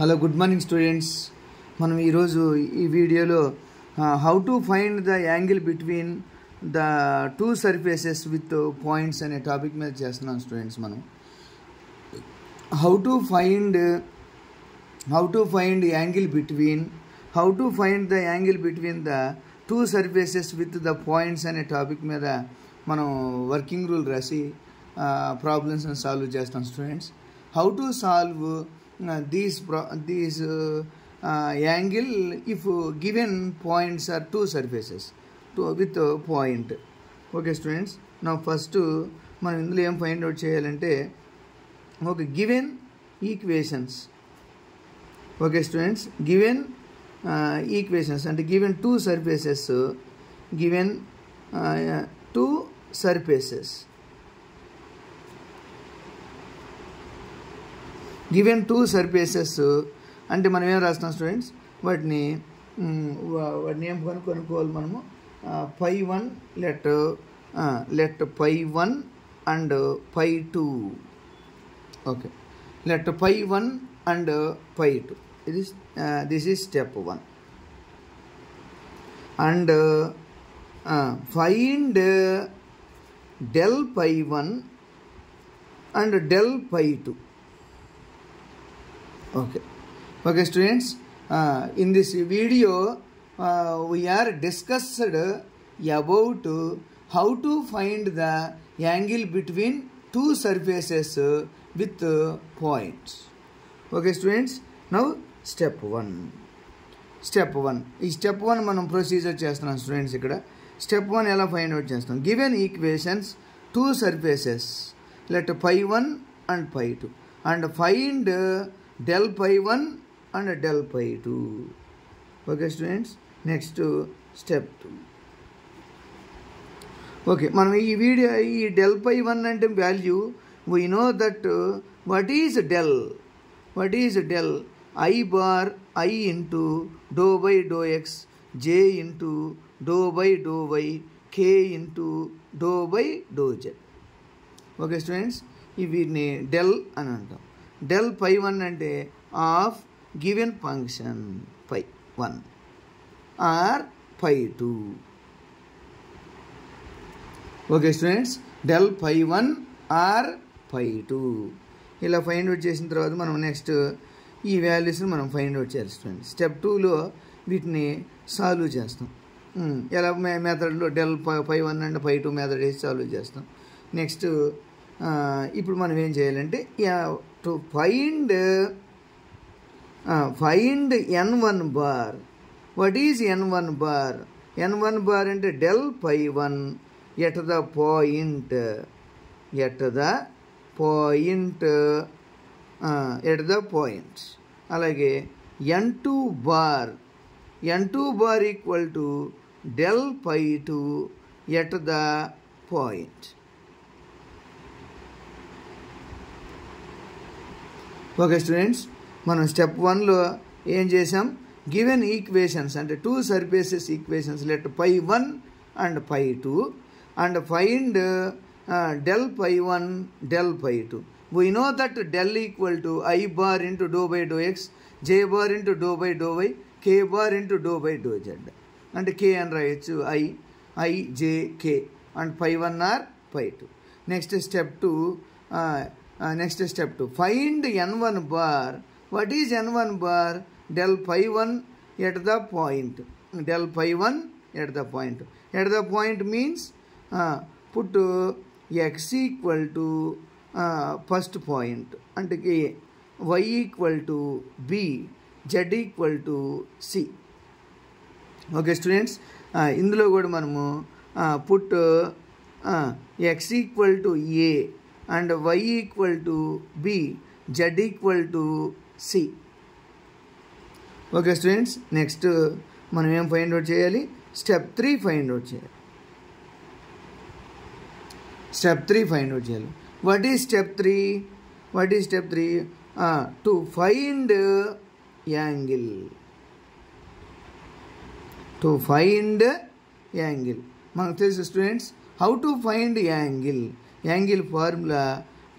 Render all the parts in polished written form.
Hello good morning students. మనం ఈరోజు ఈ వీడియోలో how to find the angle between the two surfaces with points అనే టాపిక్ మీద చేస్తున్నాం స్టూడెంట్స్. మనం how to find angle between the angle between the two surfaces with the points అనే topic మీద మనం వర్కింగ్ రూల్ రాసి ప్రాబ్లమ్స్ సాల్వ్ చేస్తాం students. How to solve these angle if given points are two surfaces with a point. Okay students, now first మనం ఇందులో ఏం find out చేయాలంటే okay given equations. Okay students, given equations అంటే given two surfaces given two surfaces అంటే మనం ఏం రాస్తున్నాం students, వాటిని ఏం కనుక్కోవాలి మనము. φ1 let φ1 and φ2. Okay, let φ1 and φ2. This is step 1. And find del φ1 and del φ2. Okay students, in this video we are discussed about how to find the angle between two surfaces with points. Okay students, now step 1. ఈ step 1 మనం procedure చేస్తున్నాం students. ఇక్కడ step 1 ఎలా find out చేస్తాం. Given equations two surfaces let φ1 and φ2 and find del φ1 and del φ2. Okay students, next step 2. Okay, మనం ఈ video ఈ del φ1 అంటే value we know that what is del I bar I into dou by dou x, j into dou by dou y, k into dou by dou z. Okay students, ఈ వీటిని del అని అంటాం. del φ1 అంటే of given function φ1 or φ2. Okay students, del φ1 or φ2 ఇలా find out చేసిన తర్వాత మనం next ఈ వాల్యూస్ని మనం ఫైండ్ అవుట్ చేయాలి స్టూడెంట్స్. స్టెప్ 2లో వీటిని సాల్వ్ చేస్తాం. ఎలా మెథడ్లో del φ1 అండ్ φ2 మెథడ్ వేసి సాల్వ్ చేస్తాం. నెక్స్ట్ ఇప్పుడు మనం ఏం చేయాలంటే to find n1 bar. What is n1 bar? n1 bar అంటే del φ1 at the point. అలాగే n2 bar equal to del φ2 at the point. Okay students, మనం స్టెప్ 1లో ఏం చేసాం, గివెన్ ఈక్వేషన్స్ అంటే two surfaces equations let φ1 and φ2 and find del φ1 del φ2. we know that del equal to I bar into dou by dou x, j bar into dou by dou y, k bar into dou by dou z. అంటే k అని రాయొచ్చు, I j k and φ1 or φ2. Next step 2. Find n1 bar. What is n1 bar? Del φ1 at the point. Del φ1 at the point. At the point means put x equal to first point and y equal to b, z equal to c. Okay students, ఇందులో కూడా మనము put x equal to a and y equal to b, z equal to c. Okay students, next మనం ఏం find out చేయాలి, step 3 find out చేయాలి. What is step 3? To find angle. మనకు తెలుసు students, how to find angle formula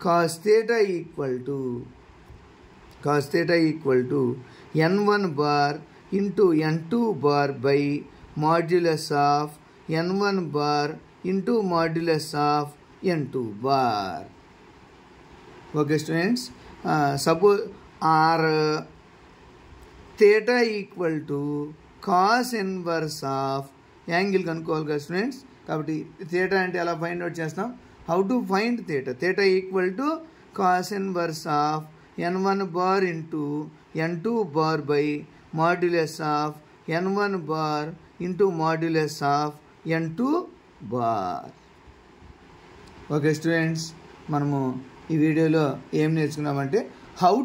cos theta equal to cos theta equal to n1 bar into n2 bar by modulus of n1 bar into modulus of n2 bar. Okay students, suppose r theta equal to cos inverse of angle కనుక్కోవాలి కదా స్టూడెంట్స్. కాబట్టి theta అంటే ఎలా find out చేస్తాం? How to find theta? Theta equal to cos inverse of n1 bar into n2 bar by modulus of n1 bar into modulus of n2 bar. Okay students, మనము ఈ వీడియోలో ఏం నేర్చుకున్నామంటే how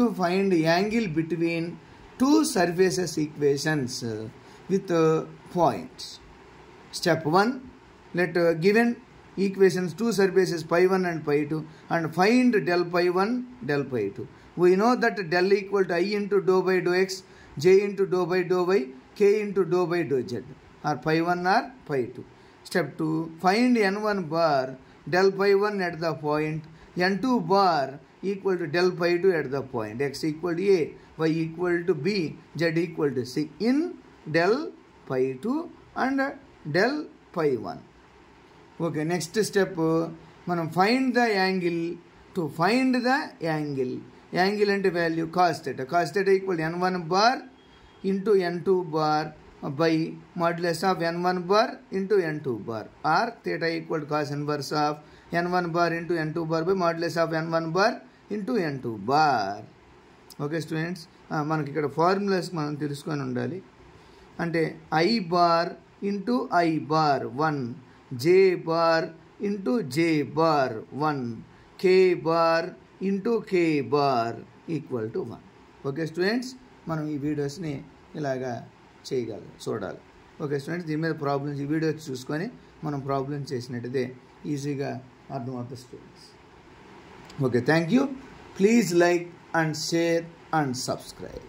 to find angle between two surfaces equations with points. Step 1, let given equations two surfaces pi 1 and pi 2 and find del pi 1 del pi 2. We know that del equal to I into dou by dou x, j into dou by dou y, k into dou by dou z, or pi 1 or pi 2. Step 2, find n1 bar del pi 1 at the point, n2 bar equal to del pi 2 at the point, x equal to a, y equal to b, z equal to c in del pi 2 and del pi 1. Okay, next step, మనం find the angle. To find the angle అంటే value cos theta. Cos theta equal to n1 bar into n2 bar by modulus of n1 bar into n2 bar, or theta equal to cos inverse of n1 bar into n2 bar by modulus of n1 bar into n2 bar. Okay students, మనకి ఇక్కడ formulas మనం తెలుసుకొని ఉండాలి. అంటే I bar into I bar 1, J bar into J bar 1, K bar into K bar equal to 1. Okay students, మనం ఈ వీడియోస్ని ఇలాగా చూడాలి. ఓకే స్టూడెంట్స్, దీని మీద ప్రాబ్లమ్స్ ఈ వీడియోస్ చూసుకొని మనం ప్రాబ్లమ్స్ చేసినట్టయితే ఈజీగా అర్థమవుతుంది students. Okay, thank you. Please like and share and subscribe.